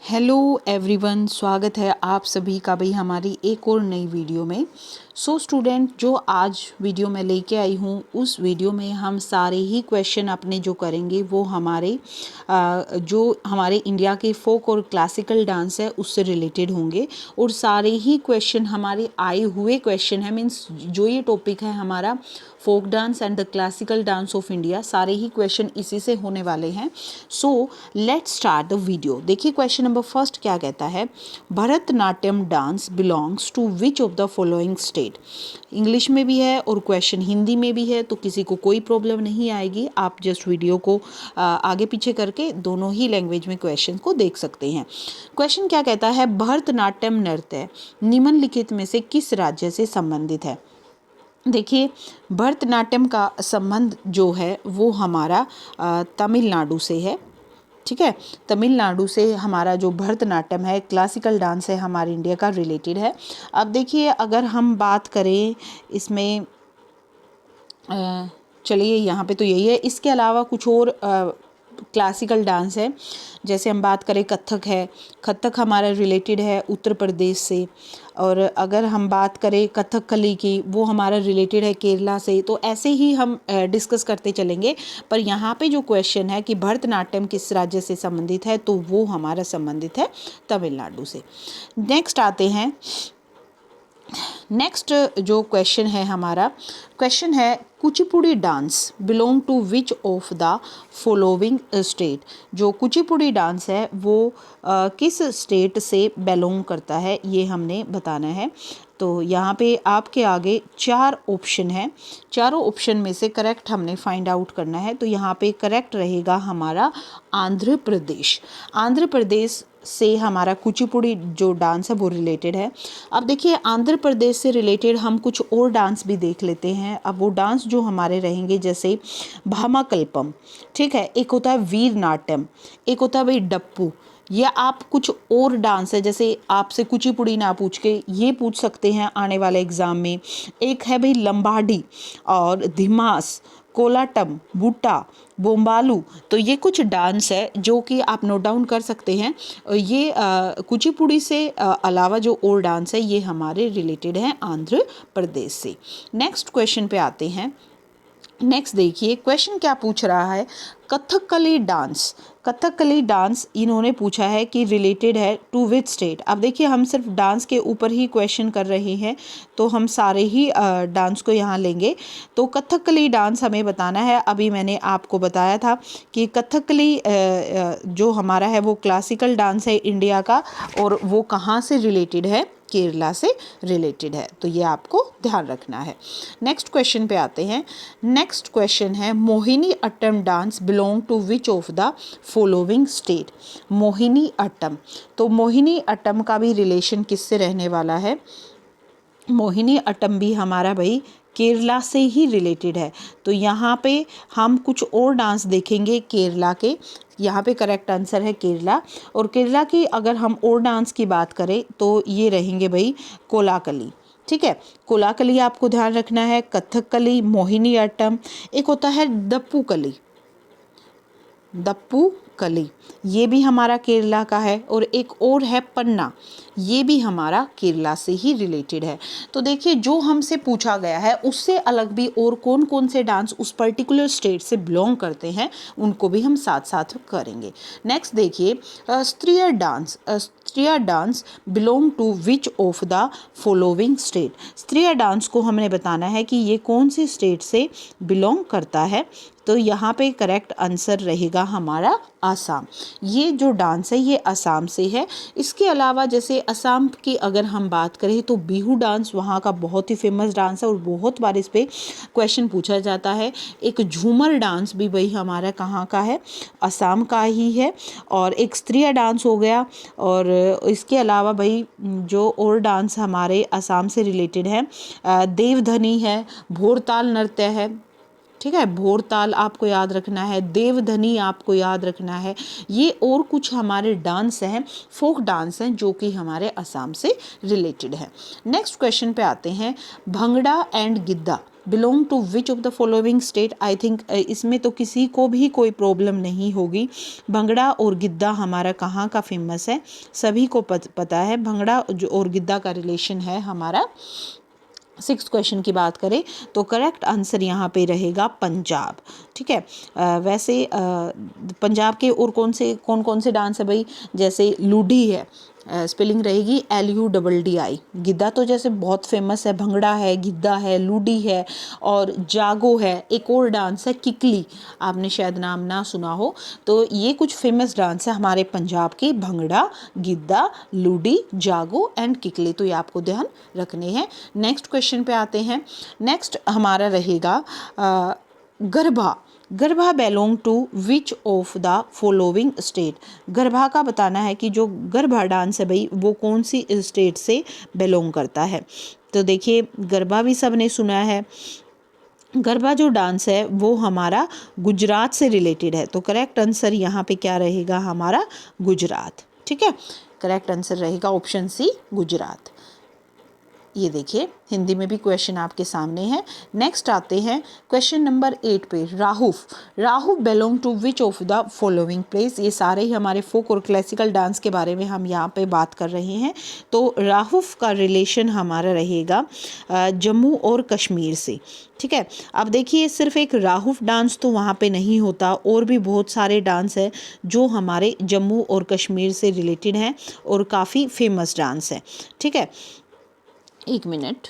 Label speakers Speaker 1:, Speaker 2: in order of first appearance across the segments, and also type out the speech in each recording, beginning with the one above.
Speaker 1: Hello everyone, स्वागत है आप सभी का भाई हमारी एक और नई वीडियो में। स्टूडेंट, जो आज वीडियो में लेके आई हूँ उस वीडियो में हम सारे ही क्वेश्चन अपने जो करेंगे वो जो हमारे इंडिया के फोक और क्लासिकल डांस है उससे रिलेटेड होंगे। और सारे ही क्वेश्चन हमारे आए हुए क्वेश्चन है, मीन्स जो ये टॉपिक है हमारा folk dance and the classical dance of India, सारे ही क्वेश्चन इसी से होने वाले हैं। Let's start the video. देखिए क्वेश्चन नंबर फर्स्ट क्या कहता है, Bharatanatyam dance belongs to which of the following state. English में भी है और क्वेश्चन हिंदी में भी है, तो किसी को कोई प्रॉब्लम नहीं आएगी। आप जस्ट वीडियो को आगे पीछे करके दोनों ही लैंग्वेज में क्वेश्चन को देख सकते हैं। क्वेश्चन क्या कहता है, भरतनाट्यम नृत्य निम्नलिखित में से किस राज्य से संबंधित है। देखिए भरतनाट्यम का संबंध जो है वो हमारा तमिलनाडु से है। ठीक है, तमिलनाडु से हमारा जो भरतनाट्यम है, क्लासिकल डांस है, हमारे इंडिया का रिलेटेड है। अब देखिए अगर हम बात करें इसमें, चलिए यहाँ पे तो यही है, इसके अलावा कुछ और क्लासिकल डांस है। जैसे हम बात करें कथक है, कथक हमारा रिलेटेड है उत्तर प्रदेश से। और अगर हम बात करें कथकली की, वो हमारा रिलेटेड है केरला से। तो ऐसे ही हम डिस्कस करते चलेंगे। पर यहाँ पे जो क्वेश्चन है कि भरतनाट्यम किस राज्य से संबंधित है, तो वो हमारा संबंधित है तमिलनाडु से। नेक्स्ट आते हैं, नेक्स्ट जो क्वेश्चन है हमारा, क्वेश्चन है Kuchipudi dance belong to which of the following state. जो कुचिपुड़ी डांस है वो किस स्टेट से बिलोंग करता है, ये हमने बताना है। तो यहाँ पे आपके आगे 4 ऑप्शन है, चारों ऑप्शन में से करेक्ट हमने फाइंड आउट करना है। तो यहाँ पे करेक्ट रहेगा हमारा आंध्र प्रदेश। आंध्र प्रदेश से हमारा कुचिपुड़ी जो डांस है वो रिलेटेड है। अब देखिए आंध्र प्रदेश से रिलेटेड हम कुछ और डांस भी देख लेते हैं। अब वो डांस जो हमारे रहेंगे जैसे भामाकल्पम, ठीक है, एक होता है वीर नाट्यम, एक होता है भाई डप्पू, या आप कुछ और डांस है जैसे आपसे कुचिपुड़ी ना पूछ के ये पूछ सकते हैं आने वाले एग्जाम में। एक है भाई लंबाडी और धिमास, कोलाटम, बूटा, बोम्बालू। तो ये कुछ डांस है जो कि आप नोट डाउन कर सकते हैं। ये कुचिपुड़ी से अलावा जो और डांस है ये हमारे रिलेटेड हैं आंध्र प्रदेश से। नेक्स्ट क्वेश्चन पे आते हैं। नेक्स्ट देखिए क्वेश्चन क्या पूछ रहा है, कथकली डांस। कथकली डांस इन्होंने पूछा है कि रिलेटेड है टू विच स्टेट। अब देखिए हम सिर्फ डांस के ऊपर ही क्वेश्चन कर रहे हैं, तो हम सारे ही डांस को यहाँ लेंगे। तो कथकली डांस हमें बताना है। अभी मैंने आपको बताया था कि कथकली जो हमारा है वो क्लासिकल डांस है इंडिया का, और वो कहाँ से रिलेटेड है, केरला से रिलेटेड है। तो ये आपको ध्यान रखना है। नेक्स्ट क्वेश्चन पे आते हैं। नेक्स्ट क्वेश्चन है Mohiniyattam dance belong to which of the following state. Mohiniyattam, तो मोहिनी अट्टम का भी रिलेशन किससे रहने वाला है। मोहिनी अट्टम भी हमारा भाई केरला से ही रिलेटेड है। तो यहाँ पे हम कुछ और डांस देखेंगे केरला के। यहाँ पे करेक्ट आंसर है केरला। और केरला की अगर हम और डांस की बात करें तो ये रहेंगे भाई कोलाकली। ठीक है, कोलाकली आपको ध्यान रखना है, कथकली, मोहिनी अट्टम, एक होता है दप्पू कली, दप्पू कली, ये भी हमारा केरला का है। और एक और है पन्ना, ये भी हमारा केरला से ही रिलेटेड है। तो देखिए जो हमसे पूछा गया है उससे अलग भी और कौन कौन से डांस उस पर्टिकुलर स्टेट से बिलोंग करते हैं उनको भी हम साथ साथ करेंगे। नेक्स्ट देखिए Sattriya dance. Sattriya dance belong to which of the following state. Sattriya dance को हमने बताना है कि ये कौन सी स्टेट से बिलोंग करता है। तो यहाँ पे करेक्ट आंसर रहेगा हमारा आसाम। ये जो डांस है ये आसाम से है। इसके अलावा जैसे असम की अगर हम बात करें तो बिहू डांस वहाँ का बहुत ही फेमस डांस है और बहुत बार इस पे क्वेश्चन पूछा जाता है। एक झूमर डांस भी भाई हमारा कहाँ का है, असम का ही है। और एक स्त्रीय डांस हो गया। और इसके अलावा भाई जो और डांस हमारे असम से रिलेटेड है, देवधनी है, भोरताल नृत्य है। ठीक है, भोरताल आपको याद रखना है, देवधनी आपको याद रखना है। ये और कुछ हमारे डांस हैं, फोक डांस हैं जो कि हमारे असम से रिलेटेड है। नेक्स्ट क्वेश्चन पे आते हैं, Bhangra and Giddha belong to which of the following state, I think इसमें तो किसी को भी कोई प्रॉब्लम नहीं होगी। भंगड़ा और गिद्दा हमारा कहाँ का फेमस है, सभी को पता है। भंगड़ा और गिद्दा का रिलेशन है हमारा। 6th क्वेश्चन की बात करें तो करेक्ट आंसर यहाँ पे रहेगा पंजाब। ठीक है, वैसे पंजाब के और कौन कौन से डांस है भाई, जैसे लूडी है, स्पेलिंग रहेगी LUDDI। गिद्दा तो जैसे बहुत फेमस है, भंगड़ा है, गिद्दा है, लूडी है और जागो है। एक और डांस है किकली, आपने शायद नाम ना सुना हो। तो ये कुछ फेमस डांस है हमारे पंजाब के, भंगड़ा, गिद्दा, लूडी, जागो एंड किकली। तो ये आपको ध्यान रखने हैं। नेक्स्ट क्वेश्चन पे आते हैं। नेक्स्ट हमारा रहेगा Garba. Garba belong to which of the following state. Garba का बताना है कि जो गरबा डांस है भाई वो कौन सी स्टेट से बिलोंग करता है। तो देखिए गरबा भी सबने सुना है। गरबा जो डांस है वो हमारा गुजरात से रिलेटेड है। तो करेक्ट आंसर यहाँ पे क्या रहेगा हमारा, गुजरात। ठीक है, करेक्ट आंसर रहेगा ऑप्शन सी, गुजरात। ये देखिए हिंदी में भी क्वेश्चन आपके सामने है। नेक्स्ट आते हैं क्वेश्चन नंबर 8 पे। Rauf belong to which of the following place. ये सारे ही हमारे फोक और क्लासिकल डांस के बारे में हम यहाँ पे बात कर रहे हैं। तो राहुफ का रिलेशन हमारा रहेगा जम्मू और कश्मीर से। ठीक है, अब देखिए सिर्फ एक राहुफ डांस तो वहाँ पे नहीं होता, और भी बहुत सारे डांस है जो हमारे जम्मू और कश्मीर से रिलेटेड हैं और काफ़ी फेमस डांस है। ठीक है, एक मिनट,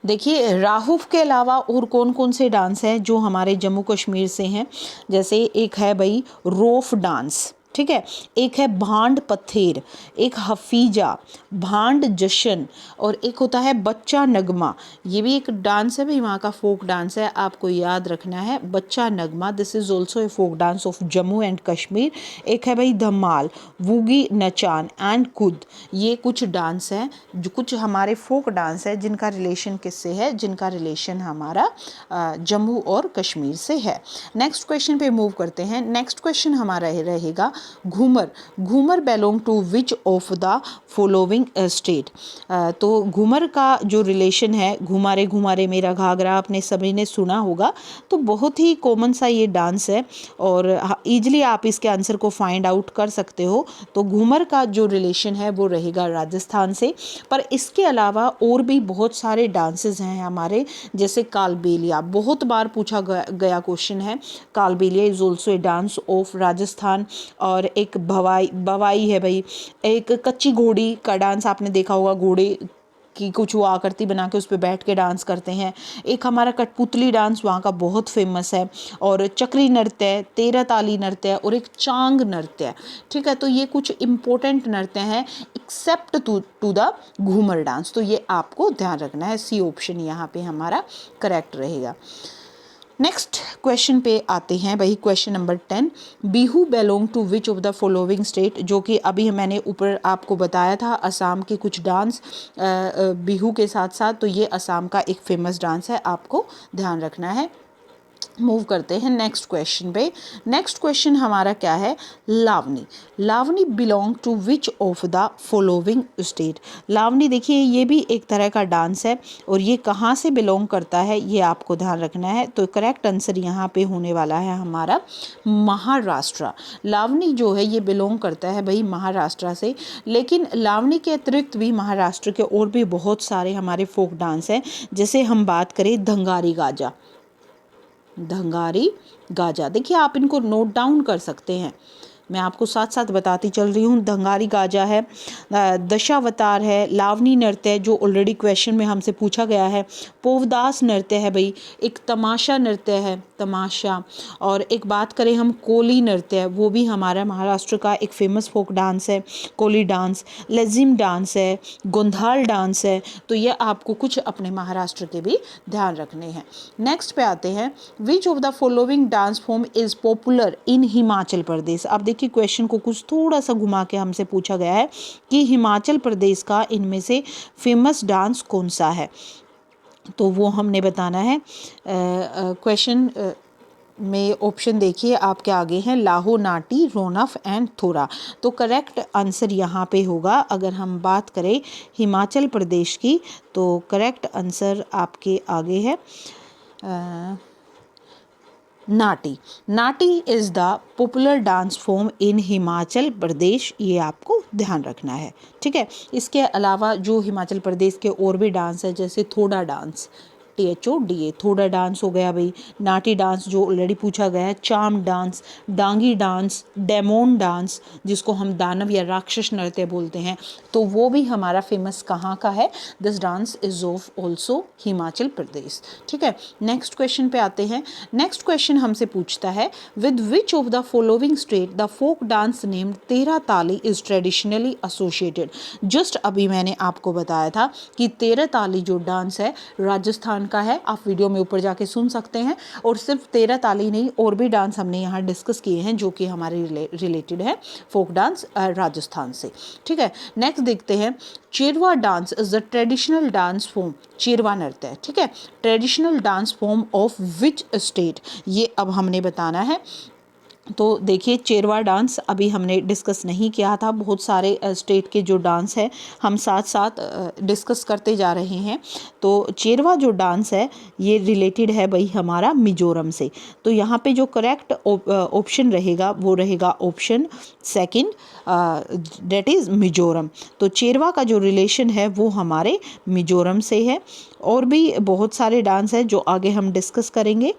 Speaker 1: देखिए राहुफ के अलावा और कौन कौन से डांस हैं जो हमारे जम्मू कश्मीर से हैं। जैसे एक है भाई रोफ डांस, ठीक है, एक है भांड पथेर, एक हफीजा, भांड जशन और एक होता है बच्चा नगमा। ये भी एक डांस है भाई, वहाँ का फोक डांस है, आपको याद रखना है बच्चा Nagma. This is also a folk dance of Jammu and Kashmir. एक है भाई धमाल, वूगी नचान एंड कुद। ये कुछ डांस हैं जो कुछ हमारे फोक डांस है जिनका रिलेशन किससे है, जिनका रिलेशन हमारा जम्मू और कश्मीर से है। नेक्स्ट क्वेश्चन पे मूव करते हैं। नेक्स्ट क्वेश्चन हमारा रहेगा Ghoomar. Ghoomar belong to which of the following state. तो घूमर का जो रिलेशन है, घुमारे घुमारे मेरा घाघरा, आपने सभी ने सुना होगा। तो बहुत ही कॉमन सा ये डांस है और ईजिली आप इसके आंसर को फाइंड आउट कर सकते हो। तो घूमर का जो रिलेशन है वो रहेगा राजस्थान से। पर इसके अलावा और भी बहुत सारे डांसेस हैं हमारे, जैसे कालबेलिया, बहुत बार पूछा गया क्वेश्चन है। Kalbelia is also a dance of Rajasthan. और एक भवाई है भाई, एक कच्ची घोड़ी का डांस आपने देखा होगा, घोड़े की कुछ वो आकृति बना के उस पर बैठ के डांस करते हैं। एक हमारा कठपुतली डांस वहाँ का बहुत फेमस है, और चक्री नृत्य, तेरह ताली नृत्य और एक चांग नृत्य। ठीक है, तो ये कुछ इम्पोर्टेंट नृत्य हैं except to the Ghoomar dance. तो ये आपको ध्यान रखना है, सी ऑप्शन यहाँ पे हमारा करेक्ट रहेगा। नेक्स्ट क्वेश्चन पे आते हैं भाई, question number 10। Bihu belong to which of the following state. जो कि अभी मैंने ऊपर आपको बताया था असम के कुछ डांस बिहू के साथ साथ, तो ये असम का एक फेमस डांस है, आपको ध्यान रखना है। मूव करते हैं नेक्स्ट क्वेश्चन पे। नेक्स्ट क्वेश्चन हमारा क्या है, Lavani. Lavani belong to which of the following state. Lavani देखिए ये भी एक तरह का डांस है, और ये कहाँ से बिलोंग करता है ये आपको ध्यान रखना है। तो करेक्ट आंसर यहाँ पे होने वाला है हमारा महाराष्ट्र। लावनी जो है ये बिलोंग करता है भाई महाराष्ट्र से। लेकिन लावनी के अतिरिक्त भी महाराष्ट्र के और भी बहुत सारे हमारे फोक डांस हैं। जैसे हम बात करें धंगारी गाजा, धंगारी गाजा, देखिए आप इनको नोट डाउन कर सकते हैं, मैं आपको साथ साथ बताती चल रही हूँ। धंगारी गाजा है, दशावतार है, लावनी नृत्य जो ऑलरेडी क्वेश्चन में हमसे पूछा गया है, पोवदास नृत्य है भाई, एक तमाशा नृत्य है, तमाशा, और एक बात करें हम कोली नृत्य, वो भी हमारा महाराष्ट्र का एक फेमस फोक डांस है, कोली डांस, लेजिम डांस है, गोंधाल डांस है। तो ये आपको कुछ अपने महाराष्ट्र के भी ध्यान रखने हैं। नेक्स्ट पे आते हैं, which of the following dance form is popular in Himachal Pradesh. अब कि क्वेश्चन को कुछ थोड़ा सा घुमा के हमसे पूछा गया है कि हिमाचल प्रदेश का इनमें से फेमस डांस कौन सा है, तो वो हमने बताना है। क्वेश्चन में ऑप्शन देखिए आपके आगे हैं, लाहो, नाटी, रोनफ एंड थोरा। तो करेक्ट आंसर यहाँ पे होगा, अगर हम बात करें हिमाचल प्रदेश की, तो करेक्ट आंसर आपके आगे है Nati. Nati is the popular dance form in Himachal Pradesh, ये आपको ध्यान रखना है, ठीक है। इसके अलावा जो हिमाचल प्रदेश के और भी डांस है, जैसे थोड़ा डांस, THODA, थोड़ा डांस हो गया भाई, नाटी डांस जो ऑलरेडी पूछा गया है, चाम dance, Dangi dance, demon dance जिसको हम दानव या राक्षस नृत्य बोलते हैं, तो वो भी हमारा फेमस कहाँ का है, this dance is of also Himachal Pradesh, ठीक है। नेक्स्ट क्वेश्चन पे आते हैं। नेक्स्ट क्वेश्चन हमसे पूछता है, with which of the following state the folk dance named Terah Taali is traditionally associated. Just अभी मैंने आपको बताया था कि तेरह ताली जो डांस है राजस्थान का है, आप वीडियो में ऊपर जाके सुन सकते हैं, और सिर्फ तेरह ताली नहीं और भी डांस हमने यहाँ डिस्कस किए हैं जो कि हमारे रिलेटेड है फोक डांस राजस्थान से, ठीक है। नेक्स्ट देखते हैं, Cheraw dance is the traditional dance form, Cheraw नृत्य है, ठीक है, traditional dance form of which state, ये अब हमने बताना है। तो देखिए चेरवा डांस अभी हमने डिस्कस नहीं किया था, बहुत सारे स्टेट के जो डांस है हम साथ साथ डिस्कस करते जा रहे हैं। तो चेरवा जो डांस है ये रिलेटेड है भाई हमारा मिजोरम से, तो यहाँ पे जो करेक्ट ऑप्शन रहेगा वो रहेगा option second, that is Mizoram. तो चेरवा का जो रिलेशन है वो हमारे मिजोरम से है, और भी बहुत सारे डांस है जो आगे हम डिस्कस करेंगे।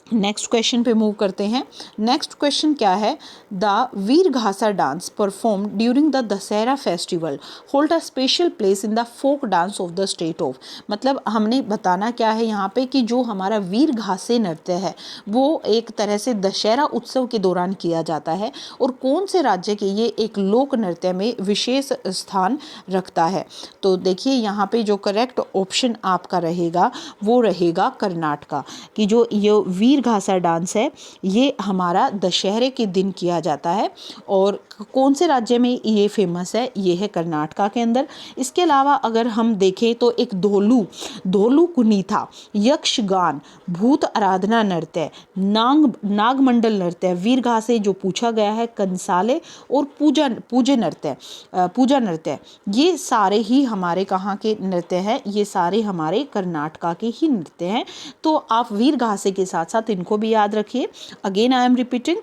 Speaker 1: नेक्स्ट क्वेश्चन पे मूव करते हैं। नेक्स्ट क्वेश्चन क्या है, the Veeragase dance perform during the Dussehra festival hold a special place in the folk dance of the state of, मतलब हमने बताना क्या है यहाँ पे कि जो हमारा वीर घासे नृत्य है वो एक तरह से दशहरा उत्सव के दौरान किया जाता है, और कौन से राज्य के ये एक लोक नृत्य में विशेष स्थान रखता है। तो देखिए यहाँ पे जो करेक्ट ऑप्शन आपका रहेगा वो रहेगा कर्नाटका, कि जो ये वीर घासा डांस है ये हमारा दशहरे के दिन किया जाता है, और कौन से राज्य में ये फेमस है, ये है कर्नाटका के अंदर। इसके अलावा अगर हम देखें तो एक धोलू कुनीथा, यक्षगान, भूत आराधना नृत्य, नागमंडल नृत्य, वीर घासे जो पूछा गया है, कंसाले और पूजा नृत्य, ये सारे ही हमारे कहाँ के नृत्य हैं, ये सारे हमारे कर्नाटका के ही नृत्य हैं। तो आप वीर घासे के साथ साथ इनको भी याद रखिए। अगेन आई एम रिपीटिंग,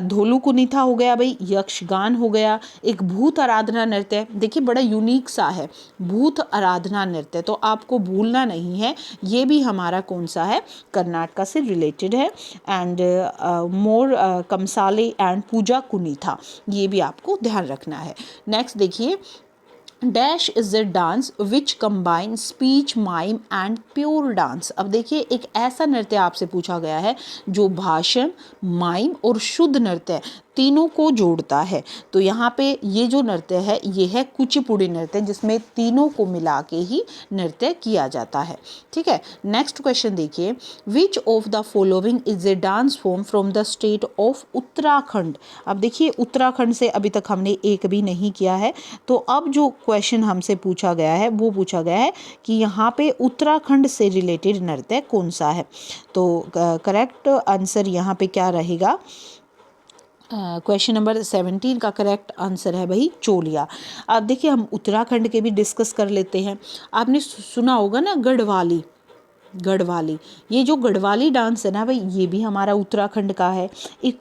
Speaker 1: धोलू कुनीथा हो गया भाई, यक्षगान हो गया, एक भूत आराधना नृत्य, देखिए बड़ा यूनिक सा है भूत आराधना नृत्य, तो आपको भूलना नहीं है, ये भी हमारा कौन सा है, कर्नाटका से रिलेटेड है। एंड मोर कमसाले एंड पूजा कुनीथा, ये भी आपको ध्यान रखना है। नेक्स्ट देखिए, dash is a dance which combine speech, mime and pure dance. अब देखिए एक ऐसा नृत्य आपसे पूछा गया है जो भाषण, माइम और शुद्ध नृत्य तीनों को जोड़ता है। तो यहाँ पे ये जो नृत्य है ये है कुचिपुड़ी नृत्य, जिसमें तीनों को मिला के ही नृत्य किया जाता है, ठीक है। नेक्स्ट क्वेश्चन देखिए, विच of the following is a dance form from the state of Uttarakhand. अब देखिए उत्तराखंड से अभी तक हमने एक भी नहीं किया है, तो अब जो क्वेश्चन हमसे पूछा गया है वो पूछा गया है कि यहाँ पे उत्तराखंड से रिलेटेड नृत्य कौन सा है। तो करेक्ट आंसर यहाँ पे क्या रहेगा, क्वेश्चन नंबर 17 का करेक्ट आंसर है भाई चोलिया। अब देखिए हम उत्तराखंड के भी डिस्कस कर लेते हैं। आपने सुना होगा ना गढ़वाली, ये जो गढ़वाली डांस है ना भाई ये भी हमारा उत्तराखंड का है। एक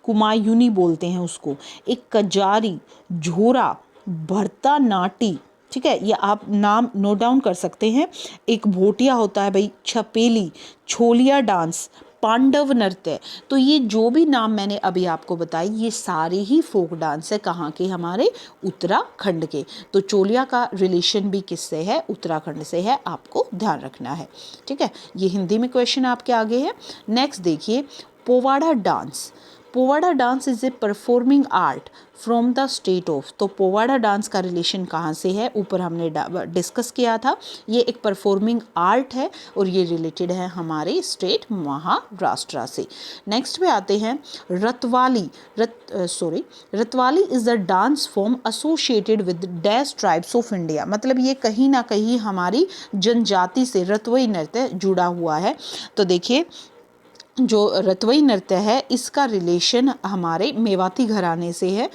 Speaker 1: कुमायूनी बोलते हैं उसको, एक कजारी, झोरा, भरतनाट्यम, ठीक है, ये आप नाम नोट डाउन कर सकते हैं। एक भोटिया होता है भाई, छपेली, छोलिया डांस, पांडव नृत्य। तो ये जो भी नाम मैंने अभी आपको बताई ये सारे ही फोक डांस है कहाँ के, हमारे उत्तराखंड के। तो चोलिया का रिलेशन भी किससे है, उत्तराखंड से है, आपको ध्यान रखना है, ठीक है। ये हिंदी में क्वेश्चन आपके आगे है। नेक्स्ट देखिए, powada dance is a performing art from the state of. तो पोवाड़ा डांस का रिलेशन कहाँ से है, ऊपर हमने डिस्कस किया था। ये एक परफॉर्मिंग आर्ट है और ये रिलेटेड है हमारे स्टेट महाराष्ट्र से। नेक्स्ट पे आते हैं, Ratwali is the dance form associated with dash tribes of India. मतलब ये कहीं ना कहीं हमारी जनजाति से रतवई नृत्य जुड़ा हुआ है। तो देखिए जो रतवई नृत्य है इसका रिलेशन हमारे मेवाती घराने से है।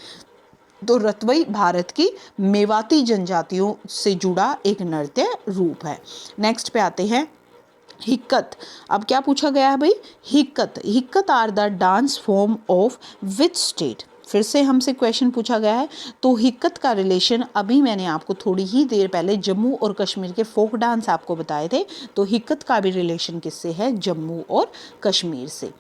Speaker 1: तो रतवई भारत की मेवाती जनजातियों से जुड़ा एक नृत्य रूप है। नेक्स्ट पे आते हैं, हिक्कत। अब क्या पूछा गया है भाई, Hikat. Hikat are the dance form of which state. फिर से हमसे क्वेश्चन पूछा गया है। तो हिक्कत का रिलेशन अभी मैंने आपको थोड़ी ही देर पहले जम्मू और कश्मीर के फोक डांस आपको बताए थे, तो हिक्कत का भी रिलेशन किससे है, जम्मू और कश्मीर से।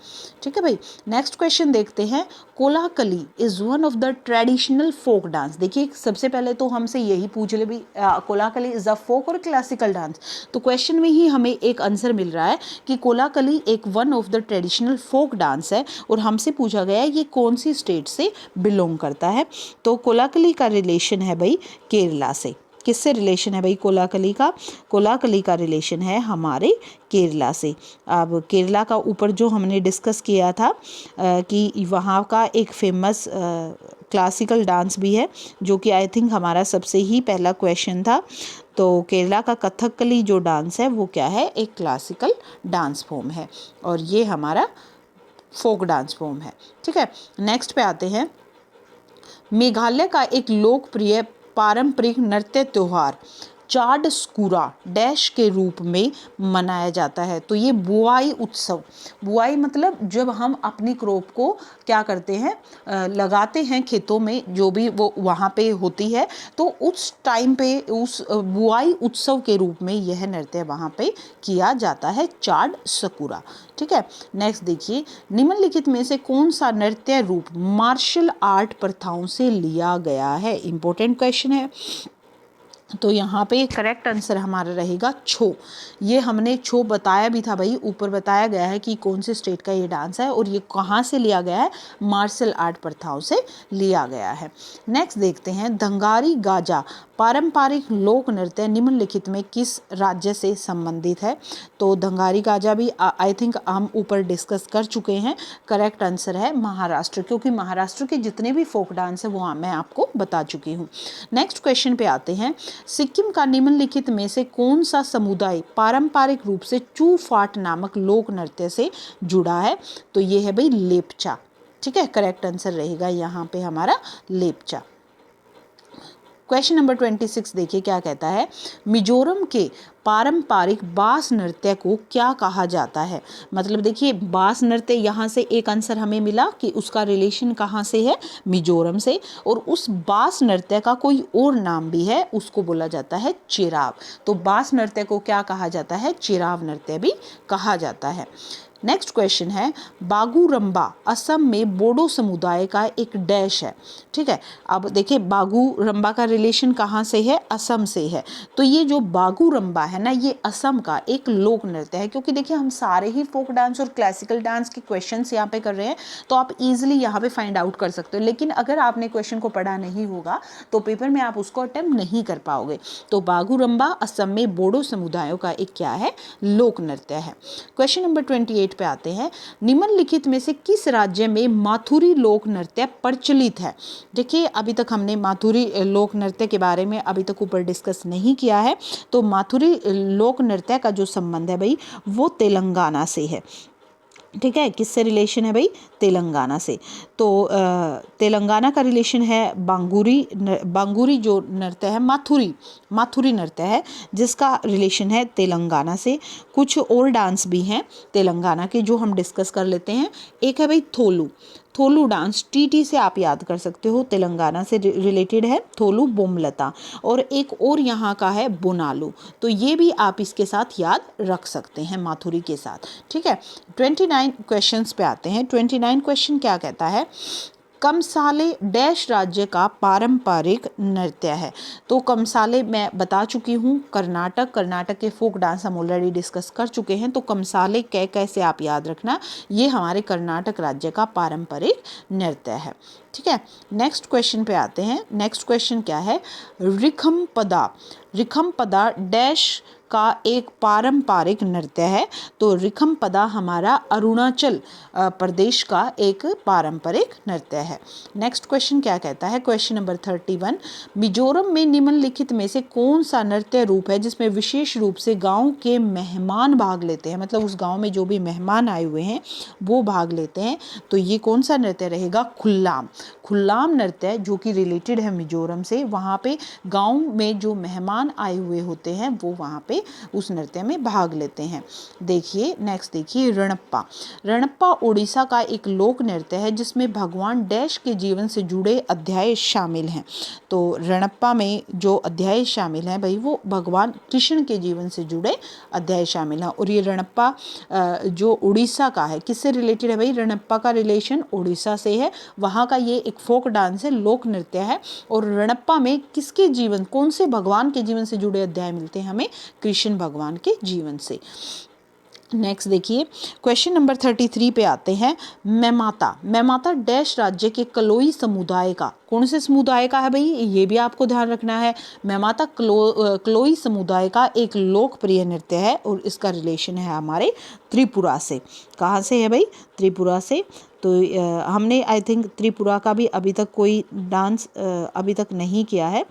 Speaker 1: ठीक है भाई, नेक्स्ट क्वेश्चन देखते हैं। Kolkali is one of the traditional folk dance. देखिए सबसे पहले तो हमसे यही पूछ ले भी कोलाकली इज अ फोक और क्लासिकल डांस, तो क्वेश्चन में ही हमें एक आंसर मिल रहा है कि कोलाकली एक one of the traditional folk dance है, और हमसे पूछा गया है ये कौन सी स्टेट से बिलोंग करता है। तो कोलाकली का रिलेशन है भाई केरला से। किससे रिलेशन है भाई कोलाकली का, कोलाकली का रिलेशन है हमारे केरला से। अब केरला का ऊपर जो हमने डिस्कस किया था कि वहाँ का एक फेमस क्लासिकल डांस भी है, जो कि आई थिंक हमारा सबसे ही पहला क्वेश्चन था। तो केरला का कथकली जो डांस है वो क्या है, एक क्लासिकल डांस फॉर्म है, और ये हमारा फोक डांस फॉर्म है। ठीक है, नेक्स्ट पे आते हैं। मेघालय का एक लोकप्रिय पारंपरिक नृत्य त्योहार चाड-स्कूरा डैश के रूप में मनाया जाता है। तो ये बुआई उत्सव, बुआई मतलब जब हम अपनी क्रॉप को क्या करते हैं, लगाते हैं खेतों में, जो भी वो वहाँ पे होती है, तो उस टाइम पे उस बुआई उत्सव के रूप में यह नृत्य वहाँ पे किया जाता है, चाड-स्कूरा। ठीक है, नेक्स्ट देखिए, निम्नलिखित में से कौन सा नृत्य रूप मार्शल आर्ट प्रथाओं से लिया गया है। इंपॉर्टेंट क्वेश्चन है। तो यहाँ पे करेक्ट आंसर हमारा रहेगा छो। ये हमने छो बताया भी था भाई, ऊपर बताया गया है कि कौन से स्टेट का ये डांस है, और ये कहाँ से लिया गया है, मार्शल आर्ट प्रथाओं से लिया गया है। नेक्स्ट देखते हैं, धंगारी गाजा पारंपरिक लोक नृत्य निम्नलिखित में किस राज्य से संबंधित है। तो धंगारी गाजा भी आई थिंक हम ऊपर डिस्कस कर चुके हैं। करेक्ट आंसर है महाराष्ट्र, क्योंकि महाराष्ट्र के जितने भी फोक डांस है वो मैं आपको बता चुकी हूँ। नेक्स्ट क्वेश्चन पे आते हैं। सिक्किम का निम्नलिखित में से कौन सा समुदाय पारंपरिक रूप से चू फाट नामक लोक नृत्य से जुड़ा है। तो ये है भाई लेपचा। ठीक है, करेक्ट आंसर रहेगा यहाँ पे हमारा लेपचा। क्वेश्चन नंबर 26 देखिए क्या कहता है। मिजोरम के पारंपरिक बास नृत्य को क्या कहा जाता है। मतलब देखिए बास नृत्य, यहाँ से एक आंसर हमें मिला कि उसका रिलेशन कहाँ से है, मिजोरम से, और उस बास नृत्य का कोई और नाम भी है, उसको बोला जाता है चिराव। तो बास नृत्य को क्या कहा जाता है, चिराव नृत्य भी कहा जाता है। नेक्स्ट क्वेश्चन है, बागुरम्बा असम में बोडो समुदाय का एक डैश है। ठीक है, अब देखिए बागुरम्बा का रिलेशन कहाँ से है, असम से है। तो ये जो बागुरम्बा है ना, ये असम का एक लोक नृत्य है। क्योंकि देखिए हम सारे ही फोक डांस और क्लासिकल डांस के क्वेश्चंस यहाँ पे कर रहे हैं, तो आप इजीली यहाँ पे फाइंड आउट कर सकते हो। लेकिन अगर आपने क्वेश्चन को पढ़ा नहीं होगा तो पेपर में आप उसको अटेम्प्ट नहीं कर पाओगे। तो बागुरम्बा असम में बोडो समुदायों का एक क्या है, लोक नृत्य है। क्वेश्चन नंबर 28 पे आते हैं। निम्नलिखित में से किस राज्य में माथुरी लोक नृत्य प्रचलित है। देखिए अभी तक हमने माथुरी लोक नृत्य के बारे में अभी तक ऊपर डिस्कस नहीं किया है। तो माथुरी लोक नृत्य का जो संबंध है भाई वो तेलंगाना से है। ठीक है, किससे रिलेशन है भाई, तेलंगाना से। तो तेलंगाना का रिलेशन है बांगुरी जो नृत्य है, माथुरी नृत्य है, जिसका रिलेशन है तेलंगाना से। कुछ और डांस भी हैं तेलंगाना के जो हम डिस्कस कर लेते हैं। एक है भाई थोलू डांस, टीटी से आप याद कर सकते हो, तेलंगाना से रिलेटेड है, थोलू बोमलता। और एक और यहाँ का है बोनालू, तो ये भी आप इसके साथ याद रख सकते हैं माथुरी के साथ। ठीक है, 29 क्वेश्चंस पे आते हैं। 29 क्वेश्चन क्या कहता है, कमसाले डैश राज्य का पारंपरिक नृत्य है। तो कमसाले मैं बता चुकी हूँ, कर्नाटक के फोक डांस हम ऑलरेडी डिस्कस कर चुके हैं। तो कमसाले कैसे आप याद रखना, ये हमारे कर्नाटक राज्य का पारंपरिक नृत्य है। ठीक है, नेक्स्ट क्वेश्चन पे आते हैं। नेक्स्ट क्वेश्चन क्या है, रिखमपदा डैश का एक पारंपरिक नृत्य है। तो रिखमपदा हमारा अरुणाचल प्रदेश का एक पारंपरिक नृत्य है। नेक्स्ट क्वेश्चन क्या कहता है, क्वेश्चन नंबर 31, मिजोरम में निम्नलिखित में से कौन सा नृत्य रूप है जिसमें विशेष रूप से गांव के मेहमान भाग लेते हैं। मतलब उस गांव में जो भी मेहमान आए हुए हैं वो भाग लेते हैं। तो ये कौन सा नृत्य रहेगा, खुल्लाम नृत्य है जो कि रिलेटेड है मिजोरम से। वहाँ पे गांव में जो मेहमान आए हुए होते हैं वो वहाँ पे उस नृत्य में भाग लेते हैं। देखिए नेक्स्ट, देखिए रणप्पा। रणप्पा उड़ीसा का एक लोक नृत्य है जिसमें भगवान डैश के जीवन से जुड़े अध्याय शामिल हैं। तो रणप्पा में जो अध्याय शामिल हैं भाई वो भगवान कृष्ण के जीवन से जुड़े अध्याय शामिल हैं। और ये रणप्पा जो उड़ीसा का है, किससे रिलेटेड है भाई? रणप्पा का रिलेशन उड़ीसा से है। वहाँ का ये एक फोक डांस है, लोक नृत्य है। और रणप्पा में किसके जीवन, कौन से भगवान के जीवन से जुड़े अध्याय मिलते हैं हमें? कृष्ण भगवान के जीवन से। नेक्स्ट देखिए क्वेश्चन नंबर 33 पे आते हैं। मैमाता। मैमाता डैश राज्य के कलोई समुदाय का, कौन से समुदाय का है भाई? ये भी आपको ध्यान रखना है। मैमाता कलोई समुदाय का एक लोकप्रिय नृत्य है और इसका रिलेशन है हमारे त्रिपुरा से। कहाँ से है भाई? त्रिपुरा से। तो हमने आई थिंक त्रिपुरा का भी अभी तक कोई डांस अभी तक नहीं किया है,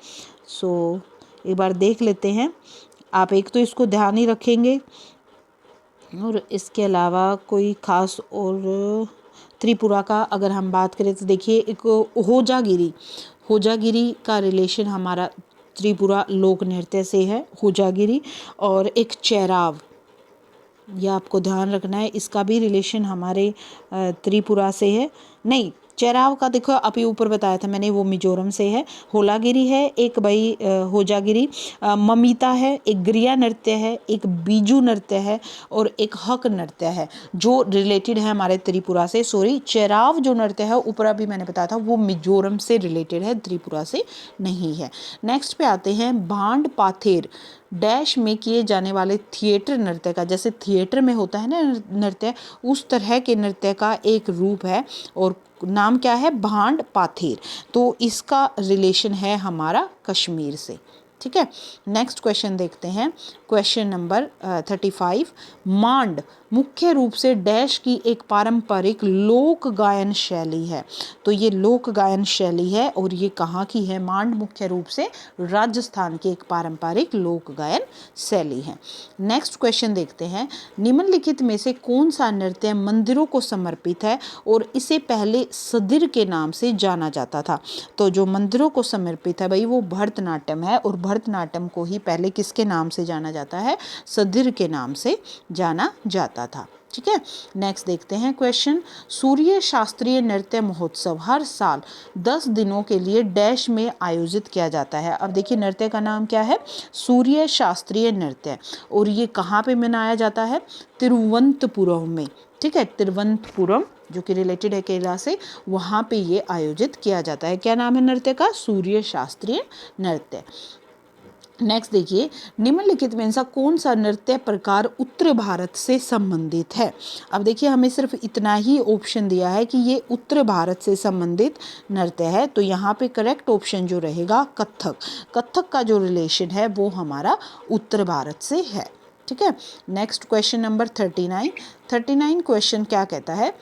Speaker 1: सो एक बार देख लेते हैं। आप एक तो इसको ध्यान ही रखेंगे और इसके अलावा कोई ख़ास। और त्रिपुरा का अगर हम बात करें तो देखिए एक होजागिरी, होजागिरी का रिलेशन हमारा त्रिपुरा लोक नृत्य से है, होजागिरी। और एक चेराव, यह आपको ध्यान रखना है, इसका भी रिलेशन हमारे त्रिपुरा से है। नहीं, चेराव का देखो अभी ऊपर बताया था मैंने, वो मिजोरम से है। होलागिरी है एक भाई, होजागिरी। ममिता है, एक ग्रिया नृत्य है, एक बीजू नृत्य है और एक हक नृत्य है जो रिलेटेड है हमारे त्रिपुरा से। सॉरी, चेराव जो नृत्य है ऊपर अभी मैंने बताया था वो मिजोरम से रिलेटेड है, त्रिपुरा से नहीं है। नेक्स्ट पे आते हैं भांड पाथेर डैश में किए जाने वाले थिएटर नृत्य का, जैसे थिएटर में होता है ना नृत्य, उस तरह के नृत्य का एक रूप है और नाम क्या है? भांड पाथेर। तो इसका रिलेशन है हमारा कश्मीर से। ठीक है, नेक्स्ट क्वेश्चन देखते हैं। Question number 35। मांड मुख्य रूप से डैश की एक पारंपरिक लोक गायन शैली है। तो ये लोक गायन शैली है और ये कहाँ की है? मांड मुख्य रूप से राजस्थान की एक पारंपरिक लोक गायन शैली है। नेक्स्ट क्वेश्चन देखते हैं। निम्नलिखित में से कौन सा नृत्य मंदिरों को समर्पित है और इसे पहले सदिर के नाम से जाना जाता था? तो जो मंदिरों को समर्पित है भाई वो भरतनाट्यम है और भरतनाट्यम को ही पहले किसके नाम से जाना जाता है? सदिर के नाम से जाना जाता था। ठीक है, नेक्स्ट देखते हैं क्वेश्चन। सूर्य शास्त्रीय नृत्य महोत्सव हर साल 10 दिनों के लिए डैश में आयोजित किया जाता है। अब देखिए नृत्य का नाम क्या है? सूर्य शास्त्रीय नृत्य। और ये कहाँ पे मनाया जाता है? तिरुवनंतपुरम में। ठीक है, तिरुवनंतपुरम जो कि रिलेटेड है केरला से, वहाँ पे ये आयोजित किया जाता है। क्या नाम है नृत्य का? सूर्य शास्त्रीय नृत्य। नेक्स्ट देखिए, निम्नलिखित में से कौन सा नृत्य प्रकार उत्तर भारत से संबंधित है? अब देखिए हमें सिर्फ इतना ही ऑप्शन दिया है कि ये उत्तर भारत से संबंधित नृत्य है, तो यहाँ पे करेक्ट ऑप्शन जो रहेगा कथक। कथक का जो रिलेशन है वो हमारा उत्तर भारत से है। ठीक है, नेक्स्ट क्वेश्चन नंबर 39 क्वेश्चन क्या कहता है?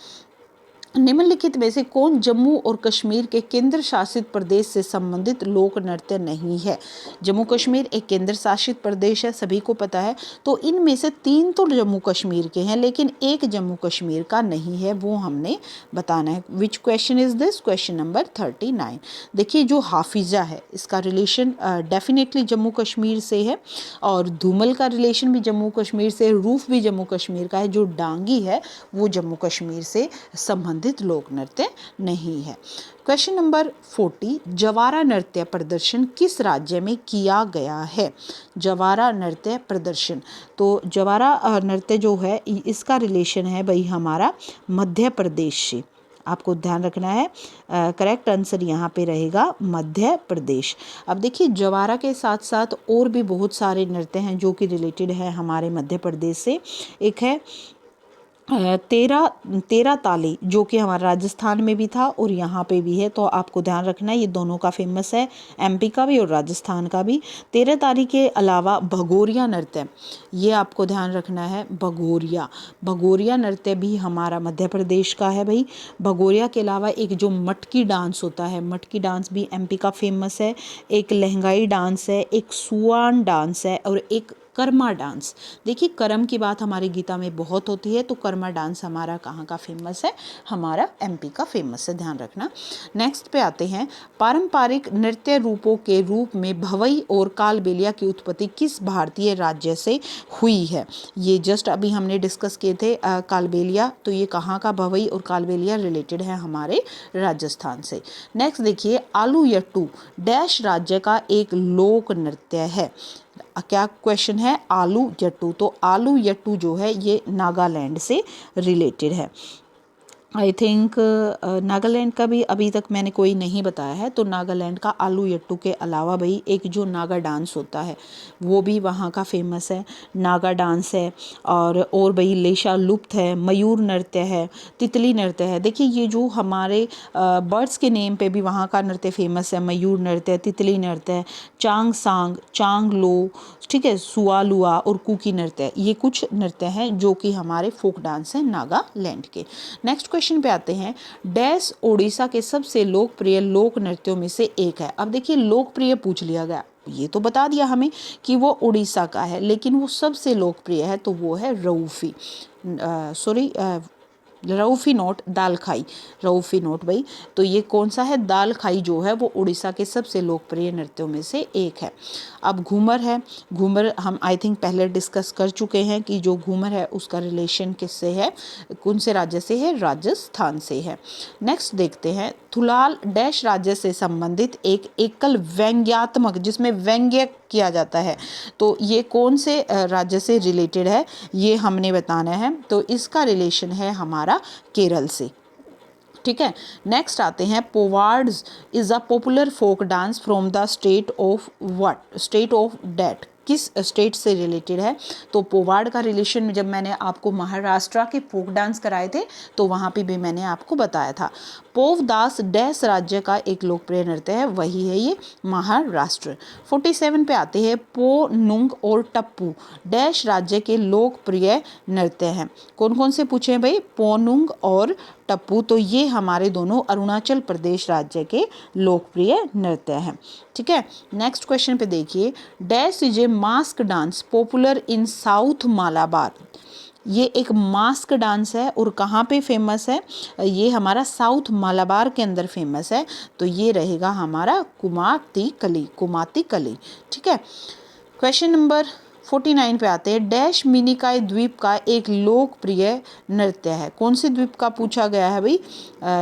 Speaker 1: निम्नलिखित में से कौन जम्मू और कश्मीर के केंद्र शासित प्रदेश से संबंधित लोक नृत्य नहीं है? जम्मू कश्मीर एक केंद्र शासित प्रदेश है, सभी को पता है। तो इनमें से 3 तो जम्मू कश्मीर के हैं लेकिन एक जम्मू कश्मीर का नहीं है, वो हमने बताना है। Which question is this? Question number 39। देखिए जो हाफिजा है इसका रिलेशन डेफिनेटली जम्मू कश्मीर से है और धूमल का रिलेशन भी जम्मू कश्मीर से, रूफ भी जम्मू कश्मीर का है। जो डांगी है वो जम्मू कश्मीर से संबंधित लोक नृत्य नहीं है। Question number 40। जवारा नृत्य प्रदर्शन किस राज्य में किया गया है? जवारा नृत्य प्रदर्शन, तो जवारा नृत्य जो है इसका रिलेशन है भाई हमारा मध्य प्रदेश से। आपको ध्यान रखना है, करेक्ट आंसर यहाँ पे रहेगा मध्य प्रदेश। अब देखिए जवारा के साथ साथ और भी बहुत सारे नृत्य हैं जो कि रिलेटेड है हमारे मध्य प्रदेश से। एक है तेरा ताली जो कि हमारे राजस्थान में भी था और यहाँ पे भी है, तो आपको ध्यान रखना है ये दोनों का फेमस है, एमपी का भी और राजस्थान का भी। तेरा ताली के अलावा भगोरिया नृत्य, ये आपको ध्यान रखना है। भगोरिया नृत्य भी हमारा मध्य प्रदेश का है भाई। भगोरिया के अलावा एक जो मटकी डांस होता है, मटकी डांस भी एमपी का फेमस है। एक लहंगाई डांस है, एक सुआन डांस है और एक कर्मा डांस। देखिए कर्म की बात हमारी गीता में बहुत होती है, तो कर्मा डांस हमारा कहाँ का फेमस है, हमारा एमपी का फेमस है, ध्यान रखना। नेक्स्ट पे आते हैं, पारंपरिक नृत्य रूपों के रूप में भवई और कालबेलिया की उत्पत्ति किस भारतीय राज्य से हुई है। ये जस्ट अभी हमने डिस्कस किए थे कालबेलिया, तो ये कहाँ का भवई और कालबेलिया रिलेटेड है, हमारे राजस्थान से। नेक्स्ट देखिए, आलू यट्टू डैश राज्य का एक लोक नृत्य है। क्या क्वेश्चन है, आलू यट्टू, तो आलू यट्टू जो है ये नागालैंड से रिलेटेड है। आई थिंक नागालैंड का भी अभी तक मैंने कोई नहीं बताया है, तो नागालैंड का आलू यट्टू के अलावा भाई एक जो नागा डांस होता है वो भी वहाँ का फेमस है, नागा डांस है। और भाई लेशा लुप्त है, मयूर नृत्य है, तितली नृत्य है। देखिए ये जो हमारे बर्ड्स के नेम पे भी वहाँ का नृत्य फेमस है, मयूर नृत्य, तितली नृत्य, चांग सांग, चांग लो, ठीक है, सुआलुआ और कुकी नृत्य, ये कुछ नृत्य हैं जो कि हमारे फोक डांस हैं नागालैंड के। नेक्स्ट क्वेश्चन पे आते हैं, डैश ओडिशा के सबसे लोकप्रिय लोक नृत्यों में से एक है। अब देखिए लोकप्रिय पूछ लिया गया, ये तो बता दिया हमें कि वो उड़ीसा का है, लेकिन वो सबसे लोकप्रिय है तो वो है रऊफी, रऊफी नोट, दाल खाई, रऊफी नोट भाई। तो ये कौन सा है, दाल खाई जो है वो उड़ीसा के सबसे लोकप्रिय नृत्यों में से एक है। अब घूमर है, घूमर हम आई थिंक पहले डिस्कस कर चुके हैं कि जो घूमर है उसका रिलेशन किससे है, कौन से राज्य से है, राजस्थान से है। नेक्स्ट देखते हैं, थुलाल डैश राज्य से संबंधित एक एकल व्यंग्यात्मक, जिसमें व्यंग्य किया जाता है, तो ये कौन से राज्य से रिलेटेड है, ये हमने बताना है। तो इसका रिलेशन है हमारा केरल से, ठीक है। नेक्स्ट आते हैं, Powadas is a popular folk dance from the state of what, state of that, किस स्टेट से रिलेटेड है। तो पोवाड़ का रिलेशन जब मैंने आपको महाराष्ट्र के फोक डांस कराए थे तो वहाँ पे भी मैंने आपको बताया था। पोवदास डैश राज्य का एक लोकप्रिय नृत्य है, वही है ये महाराष्ट्र। 47 पे आते हैं, पो नुंग और टप्पू डैश राज्य के लोकप्रिय नृत्य हैं। कौन कौन से पूछे हैं भाई, पोनुंग और टप्पू, तो ये हमारे दोनों अरुणाचल प्रदेश राज्य के लोकप्रिय नृत्य हैं, ठीक है। नेक्स्ट क्वेश्चन पे देखिए, dash is a mask dance popular in south Malabar, ये एक मास्क डांस है और कहाँ पे फेमस है, ये हमारा साउथ मालाबार के अंदर फेमस है, तो ये रहेगा हमारा कुमातिकली, कुमातिकली, ठीक है। क्वेश्चन नंबर 49 पे आते हैं, डैश मिनिकाय द्वीप का एक लोकप्रिय नृत्य है। कौन से द्वीप का पूछा गया है भाई,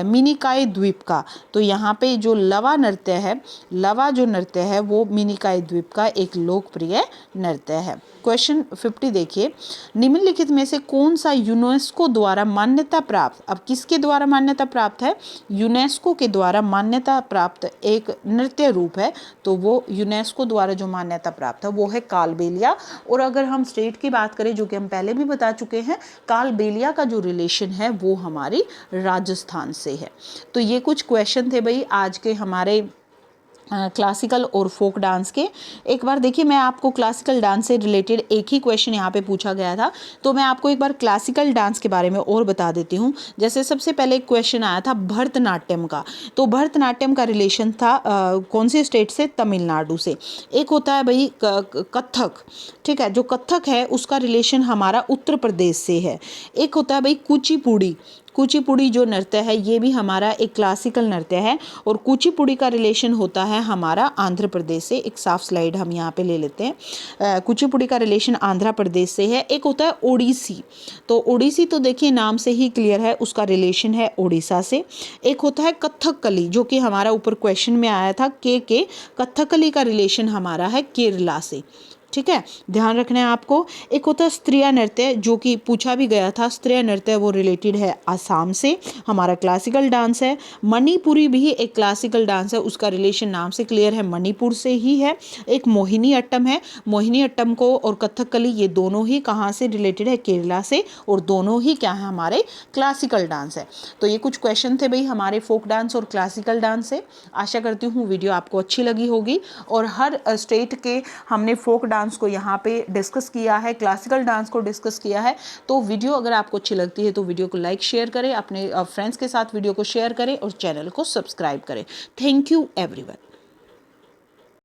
Speaker 1: मिनिकाय द्वीप का। तो यहाँ पे जो लवा नृत्य है, लवा जो नृत्य है वो मिनिकाय द्वीप का एक लोकप्रिय नृत्य है। क्वेश्चन 50 देखिए, निम्नलिखित में से कौन सा यूनेस्को द्वारा मान्यता प्राप्त, अब किसके द्वारा मान्यता प्राप्त है, यूनेस्को के द्वारा मान्यता प्राप्त एक नृत्य रूप है, तो वो यूनेस्को द्वारा जो मान्यता प्राप्त है वो है कालबेलिया। और अगर हम स्टेट की बात करें, जो कि हम पहले भी बता चुके हैं, कालबेलिया का जो रिलेशन है वो हमारी राजस्थान से है। तो ये कुछ क्वेश्चन थे भाई आज के हमारे क्लासिकल और फोक डांस के। एक बार देखिए, मैं आपको क्लासिकल डांस से रिलेटेड एक ही क्वेश्चन यहाँ पे पूछा गया था, तो मैं आपको एक बार क्लासिकल डांस के बारे में और बता देती हूँ। जैसे सबसे पहले एक क्वेश्चन आया था भरतनाट्यम का, तो भरतनाट्यम का रिलेशन था कौन से स्टेट से, तमिलनाडु से। एक होता है भाई कथक, ठीक है, जो कथक है उसका रिलेशन हमारा उत्तर प्रदेश से है। एक होता है भाई कुचिपुड़ी, कुचिपुड़ी जो नृत्य है ये भी हमारा एक क्लासिकल नृत्य है, और कुचिपुड़ी का रिलेशन होता है हमारा आंध्र प्रदेश से। एक साफ स्लाइड हम यहाँ पे ले लेते हैं, कुचिपुड़ी का रिलेशन आंध्र प्रदेश से है। एक होता है ओडिसी, तो ओडिसी तो देखिए नाम से ही क्लियर है, उसका रिलेशन है ओडिशा से। एक होता है कथकली, जो कि हमारा ऊपर क्वेश्चन में आया था के कथकली का रिलेशन हमारा है केरला से, ठीक है, ध्यान रखना है आपको। एक होता है स्त्रिया नृत्य, जो कि पूछा भी गया था, स्त्रिया नृत्य वो रिलेटेड है आसाम से, हमारा क्लासिकल डांस है। मणिपुरी भी एक क्लासिकल डांस है, उसका रिलेशन नाम से क्लियर है, मणिपुर से ही है। एक मोहिनी अट्टम है, मोहिनी अट्टम को और कथकली ये दोनों ही कहाँ से रिलेटेड है, केरला से, और दोनों ही क्या है हमारे क्लासिकल डांस है। तो ये कुछ क्वेश्चन थे भाई हमारे फोक डांस और क्लासिकल डांस से। आशा करती हूँ वीडियो आपको अच्छी लगी होगी, और हर स्टेट के हमने फोक डांस को यहाँ पे डिस्कस किया है, क्लासिकल डांस को डिस्कस किया है। तो वीडियो अगर आपको अच्छी लगती है तो वीडियो को लाइक शेयर करें, अपने फ्रेंड्स के साथ वीडियो को शेयर करें और चैनल को सब्सक्राइब करें। Thank you everyone.